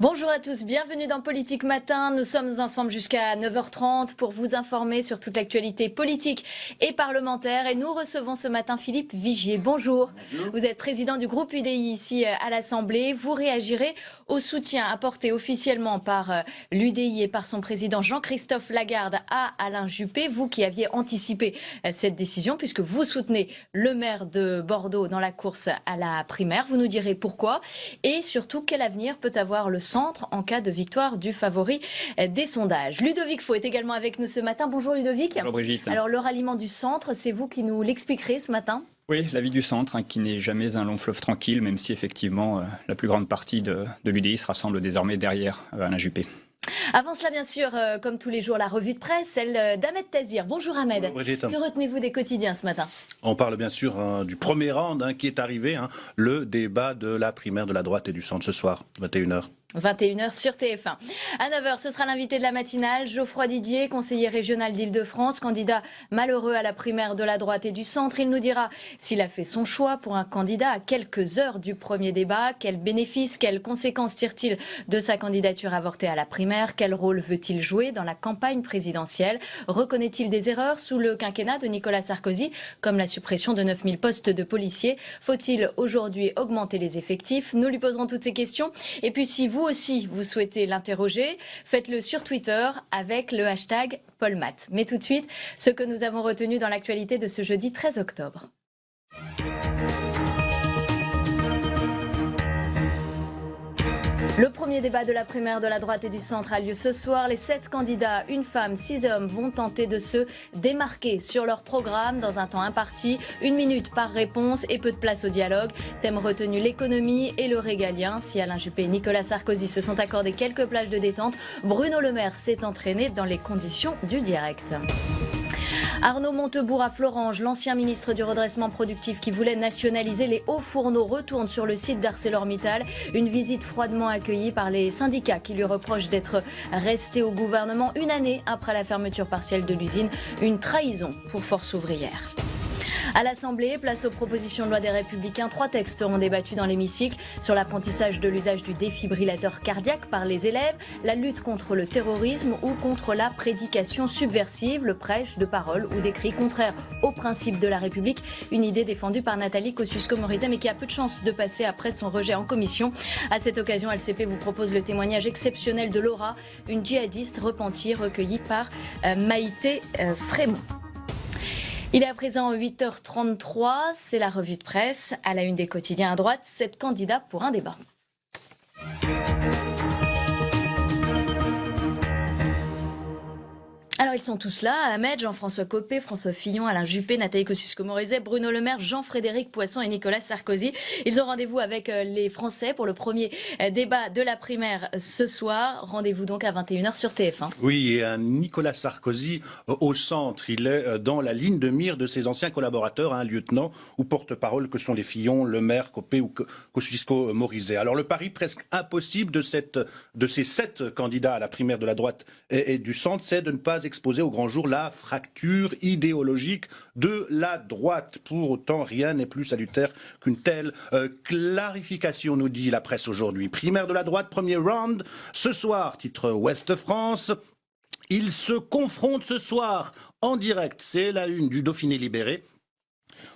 Bonjour à tous, bienvenue dans Politique Matin. Nous sommes ensemble jusqu'à 9h30 pour vous informer sur toute l'actualité politique et parlementaire. Et nous recevons ce matin Philippe Vigier. Bonjour. Bonjour. Vous êtes président du groupe UDI ici à l'Assemblée. Vous réagirez au soutien apporté officiellement par l'UDI et par son président Jean-Christophe Lagarde à Alain Juppé. Vous qui aviez anticipé cette décision puisque vous soutenez le maire de Bordeaux dans la course à la primaire. Vous nous direz pourquoi et surtout quel avenir peut avoir le centre en cas de victoire du favori des sondages. Ludovic Faux est également avec nous ce matin. Bonjour Ludovic. Bonjour Brigitte. Alors le ralliement du centre, c'est vous qui nous l'expliquerez ce matin? Oui, la vie du centre, qui n'est jamais un long fleuve tranquille, même si effectivement la plus grande partie de l'UDI se rassemble désormais derrière Alain Juppé. Avant cela, bien sûr, comme tous les jours, la revue de presse, celle d'Ahmed Tazir. Bonjour Ahmed. Bonjour Brigitte. Que retenez-vous des quotidiens ce matin? On parle bien sûr du premier round qui est arrivé, le débat de la primaire de la droite et du centre ce soir, 21h. 21h sur TF1. À 9h, ce sera l'invité de la matinale, Geoffroy Didier, conseiller régional d'Île-de-France, candidat malheureux à la primaire de la droite et du centre. Il nous dira s'il a fait son choix pour un candidat à quelques heures du premier débat. Quels bénéfices, quelles conséquences tire-t-il de sa candidature avortée à la primaire? Quel rôle veut-il jouer dans la campagne présidentielle? Reconnaît-il des erreurs sous le quinquennat de Nicolas Sarkozy, comme la suppression de 9000 postes de policiers? Faut-il aujourd'hui augmenter les effectifs? Nous lui poserons toutes ces questions. Et puis si vous aussi vous souhaitez l'interroger, faites-le sur Twitter avec le hashtag PaulMat. Mais tout de suite, ce que nous avons retenu dans l'actualité de ce jeudi 13 octobre. Le premier débat de la primaire de la droite et du centre a lieu ce soir. Les 7 candidats, une femme, 6 hommes, vont tenter de se démarquer sur leur programme dans un temps imparti. 1 minute par réponse et peu de place au dialogue. Thème retenu, l'économie et le régalien. Si Alain Juppé et Nicolas Sarkozy se sont accordés quelques plages de détente, Bruno Le Maire s'est entraîné dans les conditions du direct. Arnaud Montebourg à Florange, l'ancien ministre du redressement productif qui voulait nationaliser les hauts fourneaux, retourne sur le site d'ArcelorMittal. Une visite froidement accueillie par les syndicats qui lui reprochent d'être resté au gouvernement une année après la fermeture partielle de l'usine. Une trahison pour Force ouvrière. À l'Assemblée, place aux propositions de loi des Républicains. 3 textes seront débattus dans l'hémicycle sur l'apprentissage de l'usage du défibrillateur cardiaque par les élèves, la lutte contre le terrorisme ou contre la prédication subversive, le prêche de paroles ou d'écrits contraires aux principes de la République. Une idée défendue par Nathalie Kosciusko-Morizet mais qui a peu de chance de passer après son rejet en commission. À cette occasion, LCP vous propose le témoignage exceptionnel de Laura, une djihadiste repentie recueillie par Maïté Frémont. Il est à présent 8h33, c'est la revue de presse. À la une des quotidiens à droite, 7 candidats pour un débat. Alors ils sont tous là, Ahmed, Jean-François Copé, François Fillon, Alain Juppé, Nathalie Kosciusko-Morizet, Bruno Le Maire, Jean-Frédéric Poisson et Nicolas Sarkozy. Ils ont rendez-vous avec les Français pour le premier débat de la primaire ce soir. Rendez-vous donc à 21h sur TF1. Oui, et Nicolas Sarkozy au centre. Il est dans la ligne de mire de ses anciens collaborateurs, lieutenant ou porte-parole que sont les Fillon, Le Maire, Copé ou Kosciusko-Morizet. Alors le pari presque impossible de ces 7 candidats à la primaire de la droite et du centre, c'est de ne pas exposer au grand jour la fracture idéologique de la droite. Pour autant, rien n'est plus salutaire qu'une telle clarification, nous dit la presse aujourd'hui. Primaire de la droite, premier round. Ce soir, titre Ouest France. Ils se confrontent ce soir en direct. C'est la une du Dauphiné libéré.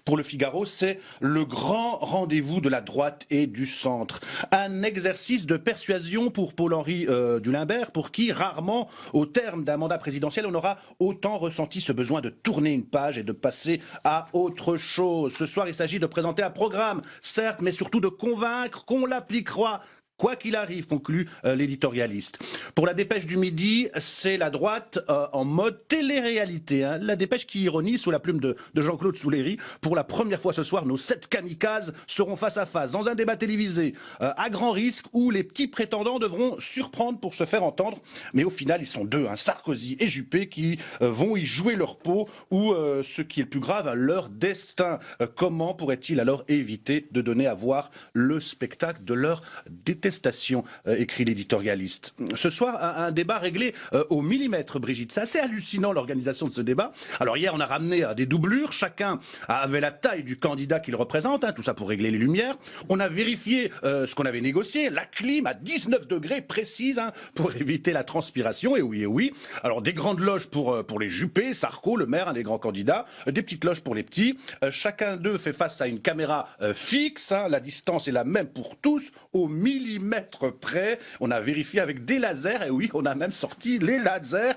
Pour le Figaro, c'est le grand rendez-vous de la droite et du centre. Un exercice de persuasion pour Paul-Henri Dulimbert, pour qui, rarement, au terme d'un mandat présidentiel, on aura autant ressenti ce besoin de tourner une page et de passer à autre chose. Ce soir, il s'agit de présenter un programme, certes, mais surtout de convaincre qu'on l'appliquera. Quoi qu'il arrive, conclut l'éditorialiste. Pour la dépêche du midi, c'est la droite en mode télé-réalité. La dépêche qui ironise sous la plume de Jean-Claude Souléry. Pour la première fois ce soir, nos 7 kamikazes seront face à face dans un débat télévisé à grand risque où les petits prétendants devront surprendre pour se faire entendre. Mais au final, ils sont 2, Sarkozy et Juppé, qui vont y jouer leur peau ou, ce qui est le plus grave, leur destin. Comment pourrait-il alors éviter de donner à voir le spectacle de leur détermination? contestation, écrit l'éditorialiste. Ce soir, un débat réglé au millimètre, Brigitte. C'est assez hallucinant l'organisation de ce débat. Alors hier, on a ramené à des doublures. Chacun avait la taille du candidat qu'il représente, tout ça pour régler les lumières. On a vérifié ce qu'on avait négocié, la clim à 19 degrés précise, pour éviter la transpiration. Et oui. Alors des grandes loges pour les Juppé, Sarko, le maire, un des grands candidats, des petites loges pour les petits. Chacun d'eux fait face à une caméra fixe. La distance est la même pour tous, au millimètre près. On a vérifié avec des lasers. Et oui, on a même sorti les lasers.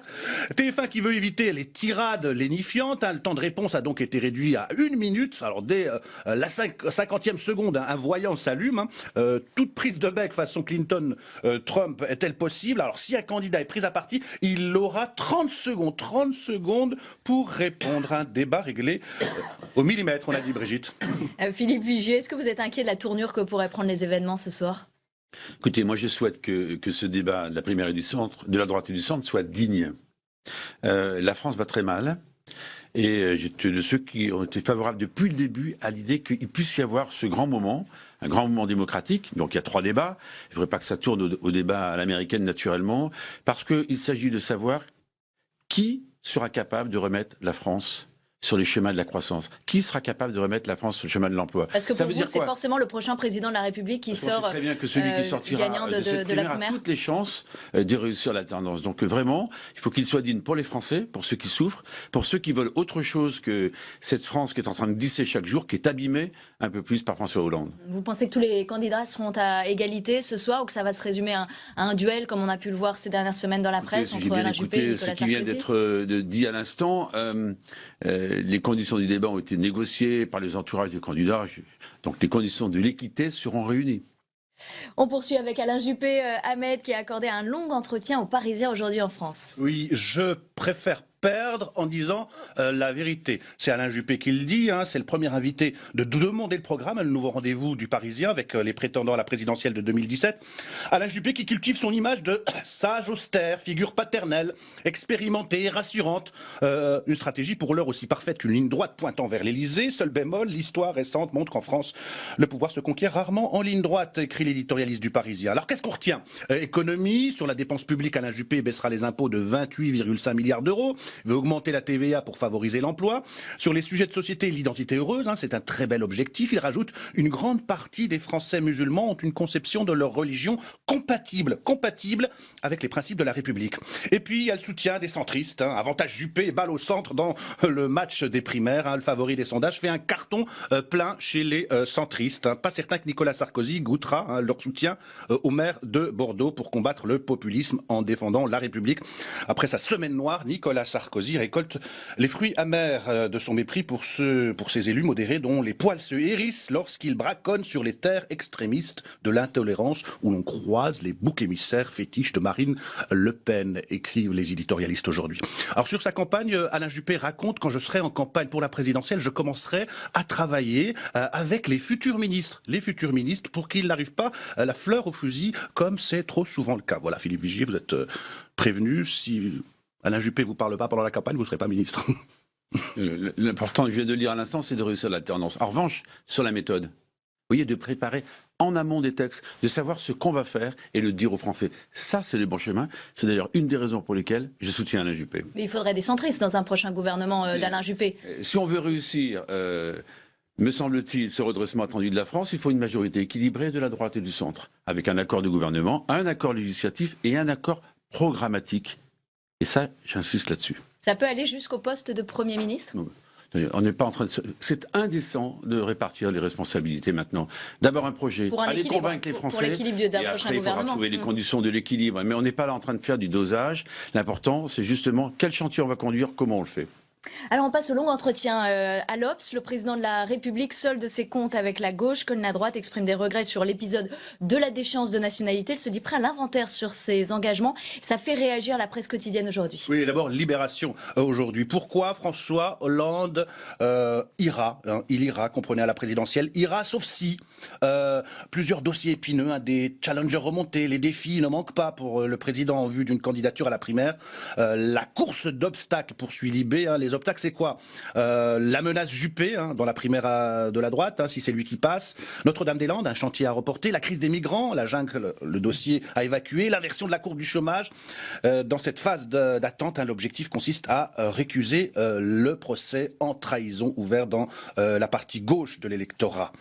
TF1 qui veut éviter les tirades lénifiantes. Le temps de réponse a donc été réduit à 1 minute. Alors dès la 50e seconde, un voyant s'allume. Toute prise de bec façon Clinton-Trump est-elle possible? Alors si un candidat est pris à partie, il aura 30 secondes pour répondre. Un débat réglé au millimètre, on a dit, Brigitte. Philippe Vigier, est-ce que vous êtes inquiet de la tournure que pourraient prendre les événements ce soir? Écoutez, moi je souhaite que ce débat de la primaire et du centre, de la droite et du centre, soit digne. La France va très mal. Et j'étais de ceux qui ont été favorables depuis le début à l'idée qu'il puisse y avoir ce grand moment, un grand moment démocratique. Donc il y a 3 débats. Il ne faudrait pas que ça tourne au débat à l'américaine naturellement, parce qu'il s'agit de savoir qui sera capable de remettre la France sur les chemins de la croissance. Qui sera capable de remettre la France sur le chemin de l'emploi? Parce que pour vous, c'est forcément le prochain président de la République qui sort très bien que celui qui sortira gagnant de cette primaire a toutes les chances de réussir l'alternance. Donc vraiment, il faut qu'il soit digne pour les Français, pour ceux qui souffrent, pour ceux qui veulent autre chose que cette France qui est en train de glisser chaque jour, qui est abîmée un peu plus par François Hollande. Vous pensez que tous les candidats seront à égalité ce soir, ou que ça va se résumer à un duel, comme on a pu le voir ces dernières semaines dans la presse, entre Alain Juppé et Nicolas Sarkozy? Ce qui vient d'être dit à l'instant, les conditions du débat ont été négociées par les entourages du candidat, donc les conditions de l'équité seront réunies. On poursuit avec Alain Juppé, Ahmed, qui a accordé un long entretien aux Parisiens aujourd'hui en France. Oui, je préfère perdre en disant la vérité. C'est Alain Juppé qui le dit, c'est le premier invité de demander le programme, le nouveau rendez-vous du Parisien avec les prétendants à la présidentielle de 2017. Alain Juppé qui cultive son image de sage austère, figure paternelle, expérimentée, rassurante. Une stratégie pour l'heure aussi parfaite qu'une ligne droite pointant vers l'Elysée. Seul bémol, l'histoire récente montre qu'en France, le pouvoir se conquiert rarement en ligne droite, écrit l'éditorialiste du Parisien. Alors qu'est-ce qu'on retient? Économie, sur la dépense publique, Alain Juppé baissera les impôts de 28,5 milliards d'euros. Il veut augmenter la TVA pour favoriser l'emploi. Sur les sujets de société, l'identité heureuse, c'est un très bel objectif. Il rajoute une grande partie des Français musulmans ont une conception de leur religion compatible avec les principes de la République. Et puis il y a le soutien des centristes. Avantage Juppé et balle au centre dans le match des primaires. Le favori des sondages fait un carton plein chez les centristes. Pas certain que Nicolas Sarkozy goûtera leur soutien au maire de Bordeaux pour combattre le populisme en défendant la République. Après sa semaine noire, Nicolas Sarkozy récolte les fruits amers de son mépris pour ces élus modérés dont les poils se hérissent lorsqu'ils braconnent sur les terres extrémistes de l'intolérance où l'on croise les boucs émissaires fétiches de Marine Le Pen, écrivent les éditorialistes aujourd'hui. Alors sur sa campagne, Alain Juppé raconte: quand je serai en campagne pour la présidentielle, je commencerai à travailler avec les futurs ministres pour qu'ils n'arrivent pas la fleur au fusil comme c'est trop souvent le cas. Voilà, Philippe Vigier, vous êtes prévenu, si Alain Juppé vous parle pas pendant la campagne, vous ne serez pas ministre. L'important, je viens de le lire à l'instant, c'est de réussir l'alternance. En revanche, sur la méthode, vous voyez, de préparer en amont des textes, de savoir ce qu'on va faire et le dire aux Français. Ça, c'est le bon chemin. C'est d'ailleurs une des raisons pour lesquelles je soutiens Alain Juppé. Mais il faudrait des centristes dans un prochain gouvernement d'Alain Juppé. Si on veut réussir, me semble-t-il, ce redressement attendu de la France, il faut une majorité équilibrée de la droite et du centre, avec un accord de gouvernement, un accord législatif et un accord programmatique. Et ça, j'insiste là-dessus. Ça peut aller jusqu'au poste de Premier ministre? On n'est pas en train de... C'est indécent de répartir les responsabilités maintenant. D'abord un projet, aller convaincre les Français, pour l'équilibre d'un prochain gouvernement. Il faudra trouver les conditions de l'équilibre. Mais on n'est pas là en train de faire du dosage. L'important, c'est justement quel chantier on va conduire, comment on le fait. Alors on passe au long entretien à l'Obs. Le président de la République solde ses comptes avec la gauche. Colin la droite exprime des regrets sur l'épisode de la déchéance de nationalité. Il se dit prêt à l'inventaire sur ses engagements. Ça fait réagir la presse quotidienne aujourd'hui. Oui, d'abord Libération aujourd'hui. Pourquoi François Hollande ira, il ira, comprenez, à la présidentielle, ira, sauf si plusieurs dossiers épineux, des challengers remontés, les défis ne manquent pas pour le président en vue d'une candidature à la primaire. La course d'obstacles poursuit Libé, les les obstacles, c'est quoi? La menace Juppé, dans la primaire de la droite, si c'est lui qui passe. Notre-Dame-des-Landes, un chantier à reporter. La crise des migrants, la jungle, le dossier à évacuer. L'inversion de la courbe du chômage. Dans cette phase d'attente, l'objectif consiste à récuser le procès en trahison ouvert dans la partie gauche de l'électorat.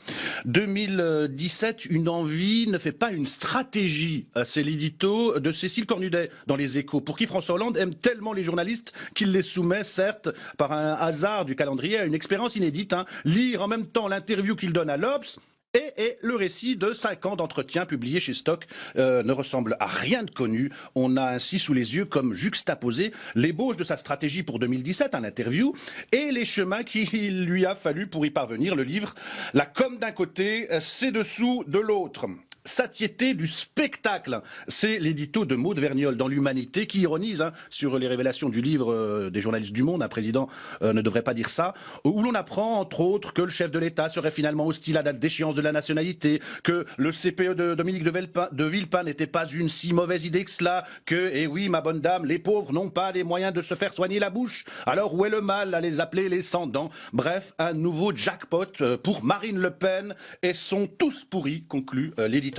2017, une envie ne fait pas une stratégie. C'est l'édito de Cécile Cornudet dans Les Échos, pour qui François Hollande aime tellement les journalistes qu'il les soumet, certes, par un hasard du calendrier, à une expérience inédite. Lire en même temps l'interview qu'il donne à l'Obs et le récit de 5 ans d'entretien publié chez Stock ne ressemble à rien de connu. On a ainsi sous les yeux comme juxtaposé l'ébauche de sa stratégie pour 2017, un interview, et les chemins qu'il lui a fallu pour y parvenir. Le livre, la com d'un côté, ses dessous de l'autre. Satiété du spectacle, c'est l'édito de Maud Vergnol dans l'Humanité qui ironise sur les révélations du livre des journalistes du Monde. Un président ne devrait pas dire ça. Où l'on apprend entre autres que le chef de l'État serait finalement hostile à la date d'échéance de la nationalité, que le CPE de Dominique de Villepin n'était pas une si mauvaise idée que cela, que, eh oui ma bonne dame, les pauvres n'ont pas les moyens de se faire soigner la bouche. Alors où est le mal à les appeler les sans-dents? Bref, un nouveau jackpot pour Marine Le Pen et sont tous pourris, conclut l'éditorialiste.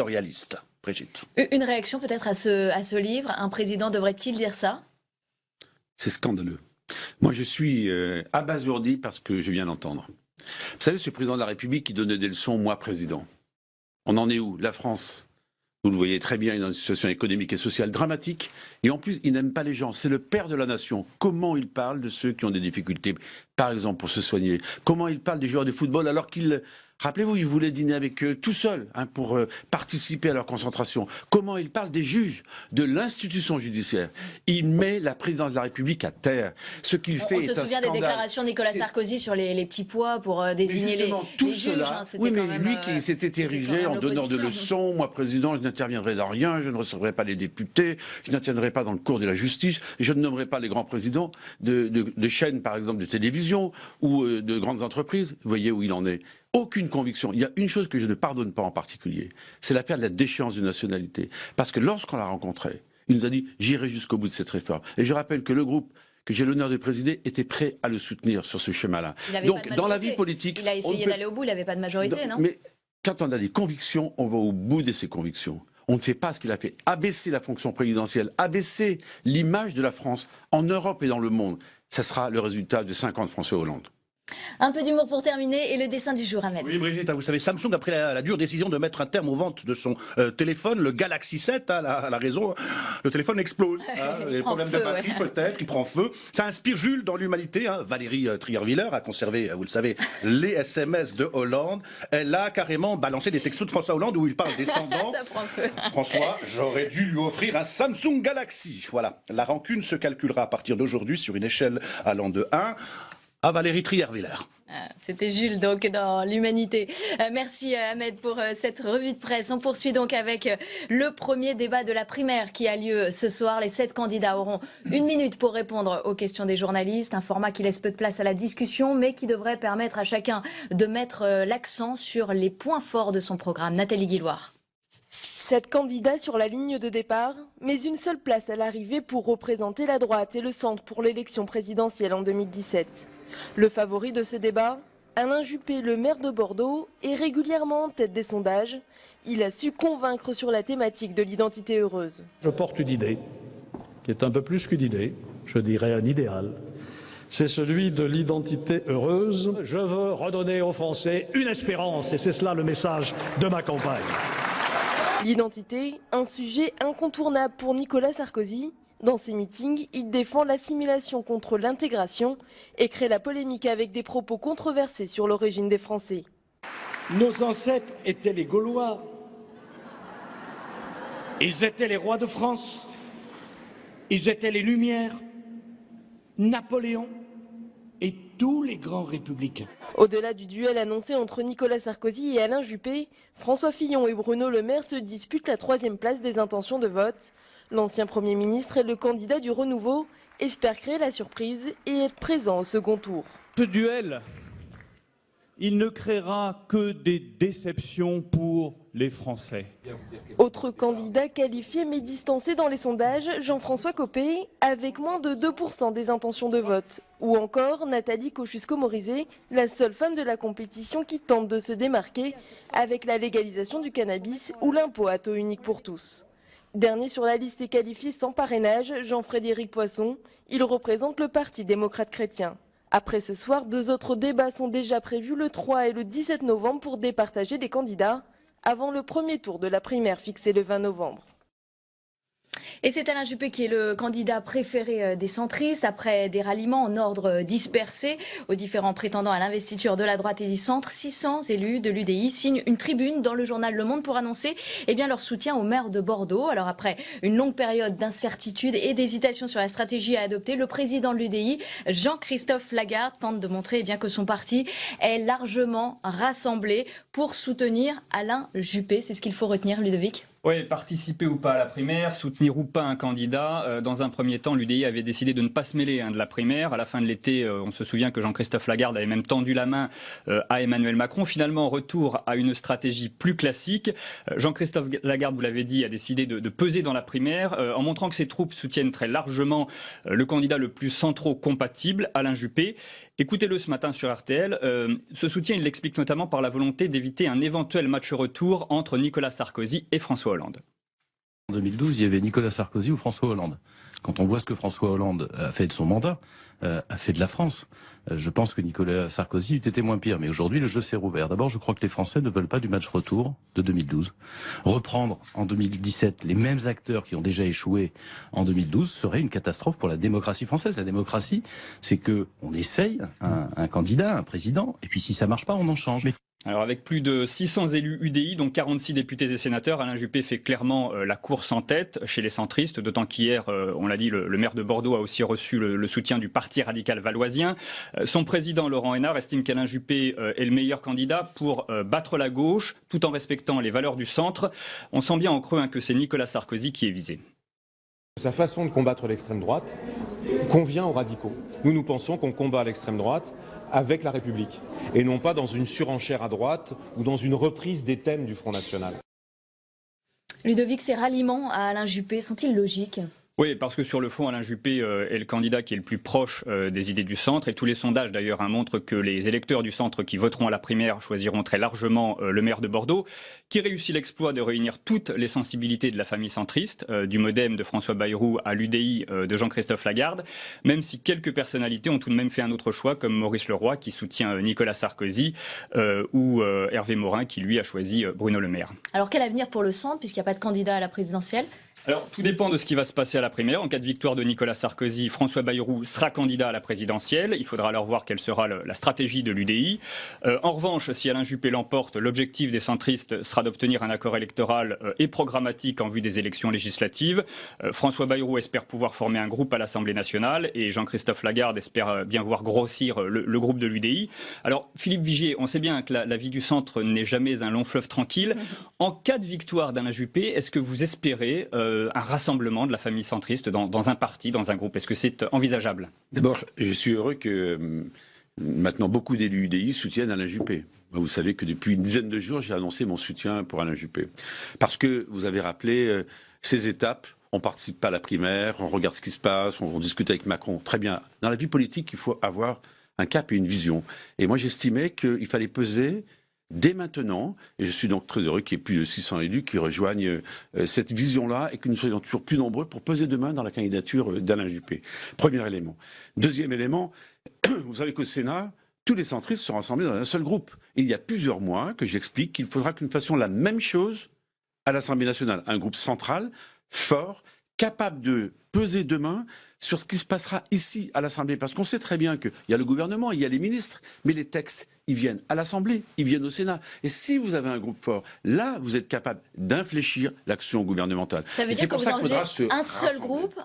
Brigitte. Une réaction peut-être à ce livre. Un président devrait-il dire ça? C'est scandaleux. Moi, je suis abasourdi par ce que je viens d'entendre. Vous savez, ce président de la République qui donnait des leçons, moi, président. On en est où? La France, vous le voyez très bien, il est dans une situation économique et sociale dramatique. Et en plus, il n'aime pas les gens. C'est le père de la nation. Comment il parle de ceux qui ont des difficultés, par exemple, pour se soigner? Comment il parle des joueurs de football alors qu'il... Rappelez-vous, il voulait dîner avec eux tout seul pour participer à leur concentration. Comment il parle des juges, de l'institution judiciaire? Il met la présidence de la République à terre. Ce qu'il fait est un scandale. On se souvient des déclarations de Nicolas Sarkozy sur les petits pois pour désigner les juges. Oui, mais lui qui s'était érigé en donneur de leçons, moi président, je n'interviendrai dans rien, je ne recevrai pas les députés, je n'interviendrai pas dans le cours de la justice, je ne nommerai pas les grands présidents de chaînes, par exemple, de télévision ou de grandes entreprises. Vous voyez où il en est. Aucune conviction. Il y a une chose que je ne pardonne pas en particulier, c'est l'affaire de la déchéance de nationalité. Parce que lorsqu'on l'a rencontré, il nous a dit « j'irai jusqu'au bout de cette réforme ». Et je rappelle que le groupe que j'ai l'honneur de présider était prêt à le soutenir sur ce chemin-là. Donc dans la vie politique... Il a essayé d'aller au bout, il n'avait pas de majorité, non? Mais quand on a des convictions, on va au bout de ses convictions. On ne fait pas ce qu'il a fait. Abaisser la fonction présidentielle, abaisser l'image de la France en Europe et dans le monde, ça sera le résultat de 5 ans de François Hollande. Un peu d'humour pour terminer et le dessin du jour, Ahmed. Oui, Brigitte, vous savez, Samsung a pris la dure décision de mettre un terme aux ventes de son téléphone, le Galaxy 7, la raison, le téléphone explose. Les problèmes de batterie peut-être, il prend feu. Ça inspire Jules dans l'Humanité. Valérie Trierweiler a conservé, vous le savez, les SMS de Hollande. Elle a carrément balancé des textos de François Hollande où il parle descendant. Ça prend feu. François, j'aurais dû lui offrir un Samsung Galaxy. Voilà, la rancune se calculera à partir d'aujourd'hui sur une échelle allant de 1 à Valérie Trierweiler. C'était Jules donc dans l'Humanité. Merci Ahmed pour cette revue de presse. On poursuit donc avec le premier débat de la primaire qui a lieu ce soir. Les 7 candidats auront 1 minute pour répondre aux questions des journalistes. Un format qui laisse peu de place à la discussion mais qui devrait permettre à chacun de mettre l'accent sur les points forts de son programme. Nathalie Guilloire. 7 candidats sur la ligne de départ, mais une seule place à l'arrivée pour représenter la droite et le centre pour l'élection présidentielle en 2017. Le favori de ce débat, Alain Juppé, le maire de Bordeaux, est régulièrement en tête des sondages. Il a su convaincre sur la thématique de l'identité heureuse. Je porte une idée, qui est un peu plus qu'une idée, je dirais un idéal. C'est celui de l'identité heureuse. Je veux redonner aux Français une espérance, et c'est cela le message de ma campagne. L'identité, un sujet incontournable pour Nicolas Sarkozy. Dans ses meetings, il défend l'assimilation contre l'intégration et crée la polémique avec des propos controversés sur l'origine des Français. Nos ancêtres étaient les Gaulois. Ils étaient les rois de France. Ils étaient les Lumières, Napoléon et tous les grands républicains. Au-delà du duel annoncé entre Nicolas Sarkozy et Alain Juppé, François Fillon et Bruno Le Maire se disputent la 3e place des intentions de vote. L'ancien Premier ministre et le candidat du Renouveau espèrent créer la surprise et être présent au second tour. Ce duel il ne créera que des déceptions pour les Français. Autre candidat qualifié mais distancé dans les sondages, Jean-François Copé, avec moins de 2% des intentions de vote. Ou encore Nathalie Kosciusko-Morizet, la seule femme de la compétition qui tente de se démarquer avec la légalisation du cannabis ou l'impôt à taux unique pour tous. Dernier sur la liste est qualifié sans parrainage, Jean-Frédéric Poisson. Il représente le Parti démocrate chrétien. Après ce soir, 2 autres débats sont déjà prévus le 3 et le 17 novembre pour départager des candidats, avant le premier tour de la primaire fixé le 20 novembre. Et c'est Alain Juppé qui est le candidat préféré des centristes. Après des ralliements en ordre dispersé aux différents prétendants à l'investiture de la droite et du centre, 600 élus de l'UDI signent une tribune dans le journal Le Monde pour annoncer leur soutien au maire de Bordeaux. Alors après une longue période d'incertitude et d'hésitation sur la stratégie à adopter, le président de l'UDI, Jean-Christophe Lagarde, tente de montrer que son parti est largement rassemblé pour soutenir Alain Juppé. C'est ce qu'il faut retenir, Ludovic. Oui, participer ou pas à la primaire, soutenir ou pas un candidat. Dans un premier temps, l'UDI avait décidé de ne pas se mêler de la primaire. À la fin de l'été, on se souvient que Jean-Christophe Lagarde avait même tendu la main à Emmanuel Macron. Finalement, retour à une stratégie plus classique. Jean-Christophe Lagarde, vous l'avez dit, a décidé de peser dans la primaire en montrant que ses troupes soutiennent très largement le candidat le plus centro-compatible, Alain Juppé. Écoutez-le ce matin sur RTL. Ce soutien, il l'explique notamment par la volonté d'éviter un éventuel match retour entre Nicolas Sarkozy et François Hollande. En 2012, il y avait Nicolas Sarkozy ou François Hollande. Quand on voit ce que François Hollande a fait de son mandat, a fait de la France, je pense que Nicolas Sarkozy eût été moins pire. Mais aujourd'hui, le jeu s'est rouvert. D'abord, je crois que les Français ne veulent pas du match retour de 2012. Reprendre en 2017 les mêmes acteurs qui ont déjà échoué en 2012 serait une catastrophe pour la démocratie française. La démocratie, c'est que on essaye un candidat, un président, et puis si ça marche pas, on en change. Alors avec plus de 600 élus UDI, donc 46 députés et sénateurs, Alain Juppé fait clairement la course en tête chez les centristes, d'autant qu'hier, on l'a dit, le maire de Bordeaux a aussi reçu le soutien du Parti radical valoisien. Son président, Laurent Hénart, estime qu'Alain Juppé est le meilleur candidat pour battre la gauche, tout en respectant les valeurs du centre. On sent bien en creux que c'est Nicolas Sarkozy qui est visé. Sa façon de combattre l'extrême droite convient aux radicaux. Nous pensons qu'on combat l'extrême droite avec la République, et non pas dans une surenchère à droite ou dans une reprise des thèmes du Front National. Ludovic, ces ralliements à Alain Juppé sont-ils logiques ? Oui, parce que sur le fond, Alain Juppé est le candidat qui est le plus proche des idées du centre. Et tous les sondages, d'ailleurs, montrent que les électeurs du centre qui voteront à la primaire choisiront très largement le maire de Bordeaux, qui réussit l'exploit de réunir toutes les sensibilités de la famille centriste, du MoDem de François Bayrou à l'UDI de Jean-Christophe Lagarde, même si quelques personnalités ont tout de même fait un autre choix, comme Maurice Leroy, qui soutient Nicolas Sarkozy, ou Hervé Morin, qui lui a choisi Bruno Le Maire. Alors quel avenir pour le centre, puisqu'il n'y a pas de candidat à la présidentielle ? Alors, tout dépend de ce qui va se passer à la primaire. En cas de victoire de Nicolas Sarkozy, François Bayrou sera candidat à la présidentielle. Il faudra alors voir quelle sera la stratégie de l'UDI. En revanche, si Alain Juppé l'emporte, l'objectif des centristes sera d'obtenir un accord électoral et programmatique en vue des élections législatives. François Bayrou espère pouvoir former un groupe à l'Assemblée nationale et Jean-Christophe Lagarde espère bien voir grossir le groupe de l'UDI. Alors, Philippe Vigier, on sait bien que la vie du centre n'est jamais un long fleuve tranquille. En cas de victoire d'Alain Juppé, est-ce que vous espérez un rassemblement de la famille centriste dans un parti, dans un groupe? Est-ce que c'est envisageable? D'abord, je suis heureux que maintenant beaucoup d'élus UDI soutiennent Alain Juppé. Vous savez que depuis une dizaine de jours, j'ai annoncé mon soutien pour Alain Juppé. Parce que vous avez rappelé ces étapes. On participe pas à la primaire, on regarde ce qui se passe, on discute avec Macron. Très bien. Dans la vie politique, il faut avoir un cap et une vision. Et moi, j'estimais qu'il fallait peser dès maintenant, et je suis donc très heureux qu'il y ait plus de 600 élus qui rejoignent cette vision-là et que nous soyons toujours plus nombreux pour peser demain dans la candidature d'Alain Juppé. Premier élément. Deuxième élément, vous savez qu'au Sénat, tous les centristes sont rassemblés dans un seul groupe. Et il y a plusieurs mois que j'explique qu'il faudra que nous fassions la même chose à l'Assemblée nationale. Un groupe central, fort, capable de peser demain sur ce qui se passera ici à l'Assemblée. Parce qu'on sait très bien qu'il y a le gouvernement, il y a les ministres, mais les textes, ils viennent à l'Assemblée, ils viennent au Sénat. Et si vous avez un groupe fort, là, vous êtes capable d'infléchir l'action gouvernementale. Ça veut dire que vous envisagez un seul groupe,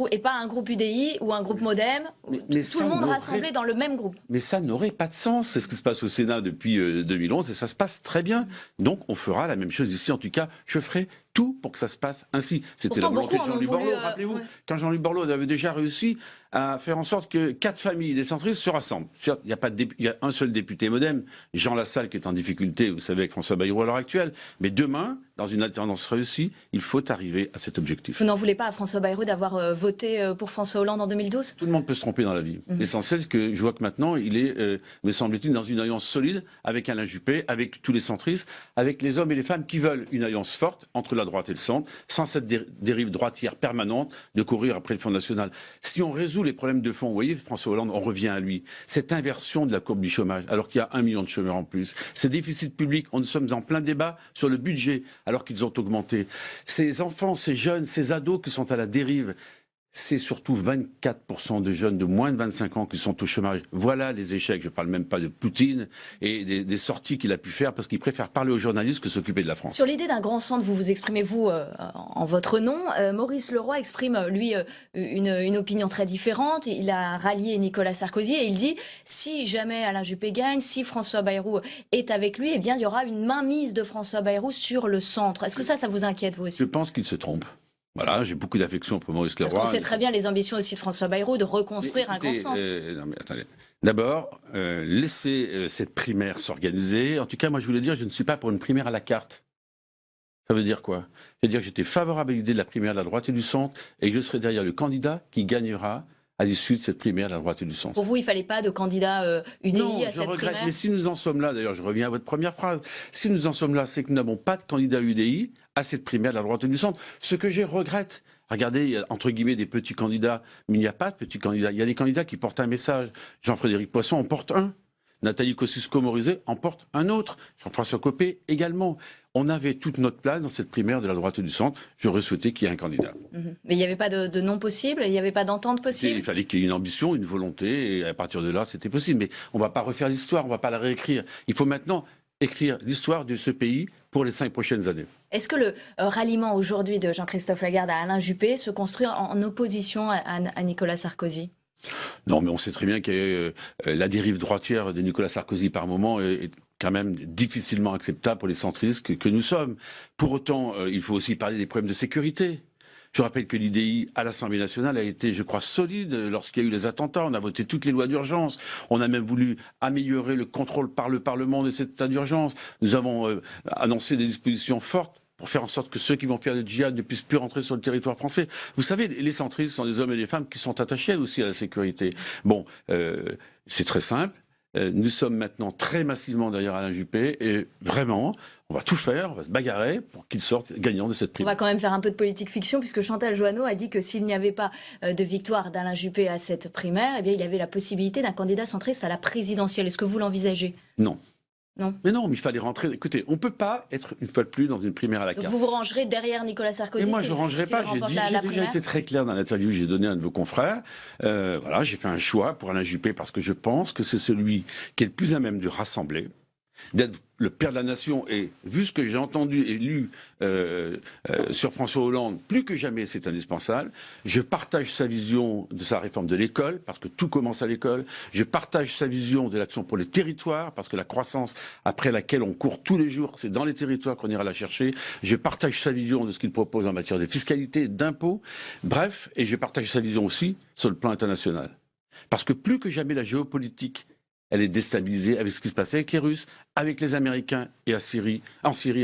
et pas un groupe UDI ou un groupe MoDem, mais tout le monde rassemblé dans le même groupe. Mais ça n'aurait pas de sens. C'est ce qui se passe au Sénat depuis 2011 et ça se passe très bien. Donc on fera la même chose ici. En tout cas, je ferai tout pour que ça se passe ainsi. C'était la volonté de Jean-Louis Borloo, rappelez-vous. Quand Jean-Louis Borloo avait déjà réussi à faire en sorte que 4 familles des centristes se rassemblent. Il y a un seul député les modems. Jean Lassalle qui est en difficulté, vous savez, avec François Bayrou à l'heure actuelle. Mais demain, dans une alternance réussie, il faut arriver à cet objectif. Vous n'en voulez pas à François Bayrou d'avoir voté pour François Hollande en 2012 ? Tout le monde peut se tromper dans la vie. L'essentiel, c'est que je vois que maintenant, il est, me semble-t-il, dans une alliance solide avec Alain Juppé, avec tous les centristes, avec les hommes et les femmes qui veulent une alliance forte entre la droite et le centre, sans cette dérive droitière permanente de courir après le Front National. Si on résout les problèmes de fond, vous voyez, François Hollande, on revient à lui. Cette inversion de la courbe du chômage, alors qu'il y a 1 million de chômeurs en plus. Ces déficits publics, nous sommes en plein débat sur le budget, alors qu'ils ont augmenté. Ces enfants, ces jeunes, ces ados qui sont à la dérive, c'est surtout 24% de jeunes de moins de 25 ans qui sont au chômage. Voilà les échecs, je ne parle même pas de Poutine et des sorties qu'il a pu faire parce qu'il préfère parler aux journalistes que s'occuper de la France. Sur l'idée d'un grand centre, vous vous exprimez, vous, en votre nom. Maurice Leroy exprime, lui, une opinion très différente. Il a rallié Nicolas Sarkozy et il dit, si jamais Alain Juppé gagne, si François Bayrou est avec lui, eh bien, il y aura une mainmise de François Bayrou sur le centre. Est-ce que ça vous inquiète, vous aussi ? Je pense qu'il se trompe. Voilà, j'ai beaucoup d'affection pour Maurice Leroy. Parce qu'on sait très bien les ambitions aussi de François Bayrou de reconstruire un grand centre. Non mais attendez. D'abord, laissez cette primaire s'organiser. En tout cas, moi je voulais dire, je ne suis pas pour une primaire à la carte. Ça veut dire quoi? Ça veut dire que j'étais favorable à l'idée de la primaire de la droite et du centre et que je serai derrière le candidat qui gagnera à l'issue de cette primaire de la droite et du centre. Pour vous, il ne fallait pas de candidat UDI non, à cette primaire? Mais si nous en sommes là, d'ailleurs, je reviens à votre première phrase, si nous en sommes là, c'est que nous n'avons pas de candidat UDI à cette primaire de la droite et du centre. Ce que je regrette, regardez, il y a entre guillemets des petits candidats, mais il n'y a pas de petits candidats. Il y a des candidats qui portent un message. Jean-Frédéric Poisson en porte un. Nathalie Kosciusko-Morizet en porte un autre. Jean-François Copé également. On avait toute notre place dans cette primaire de la droite et du centre. J'aurais souhaité qu'il y ait un candidat. Mais il n'y avait pas de non possible? Il n'y avait pas d'entente possible? Il fallait qu'il y ait une ambition, une volonté, et à partir de là, c'était possible. Mais on ne va pas refaire l'histoire, on ne va pas la réécrire. Il faut maintenant écrire l'histoire de ce pays pour les 5 prochaines années. Est-ce que le ralliement aujourd'hui de Jean-Christophe Lagarde à Alain Juppé se construit en opposition à Nicolas Sarkozy? Non, mais on sait très bien que la dérive droitière de Nicolas Sarkozy par moment est quand même difficilement acceptable pour les centristes que nous sommes. Pour autant, il faut aussi parler des problèmes de sécurité. Je rappelle que l'IDI à l'Assemblée nationale a été, je crois, solide lorsqu'il y a eu les attentats. On a voté toutes les lois d'urgence. On a même voulu améliorer le contrôle par le Parlement de cet état d'urgence. Nous avons annoncé des dispositions fortes pour faire en sorte que ceux qui vont faire le djihad ne puissent plus rentrer sur le territoire français. Vous savez, les centristes sont des hommes et des femmes qui sont attachés aussi à la sécurité. Bon, c'est très simple. Nous sommes maintenant très massivement derrière Alain Juppé et vraiment, on va tout faire, on va se bagarrer pour qu'il sorte gagnant de cette primaire. On va quand même faire un peu de politique fiction puisque Chantal Joanneau a dit que s'il n'y avait pas de victoire d'Alain Juppé à cette primaire, eh bien, il y avait la possibilité d'un candidat centriste à la présidentielle. Est-ce que vous l'envisagez? Non. Non. Mais non, mais il fallait rentrer. Écoutez, on ne peut pas être une fois de plus dans une primaire à la carte. Donc vous vous rangerez derrière Nicolas Sarkozy? Mais moi, je ne rangerai pas. J'ai déjà été très clair dans l'interview que j'ai donnée à un de vos confrères. Voilà, j'ai fait un choix pour Alain Juppé parce que je pense que c'est celui qui est le plus à même de rassembler, d'être le père de la nation. Et vu ce que j'ai entendu et lu sur François Hollande, plus que jamais c'est indispensable. Je partage sa vision de sa réforme de l'école, parce que tout commence à l'école. Je partage sa vision de l'action pour les territoires, parce que la croissance après laquelle on court tous les jours, c'est dans les territoires qu'on ira la chercher. Je partage sa vision de ce qu'il propose en matière de fiscalité, d'impôts. Bref, et je partage sa vision aussi sur le plan international. Parce que plus que jamais la géopolitique, elle est déstabilisée avec ce qui se passe avec les Russes, avec les Américains et en Syrie,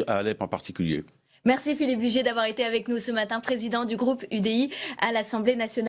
à Alep en particulier. Merci Philippe Vugier d'avoir été avec nous ce matin, président du groupe UDI à l'Assemblée nationale.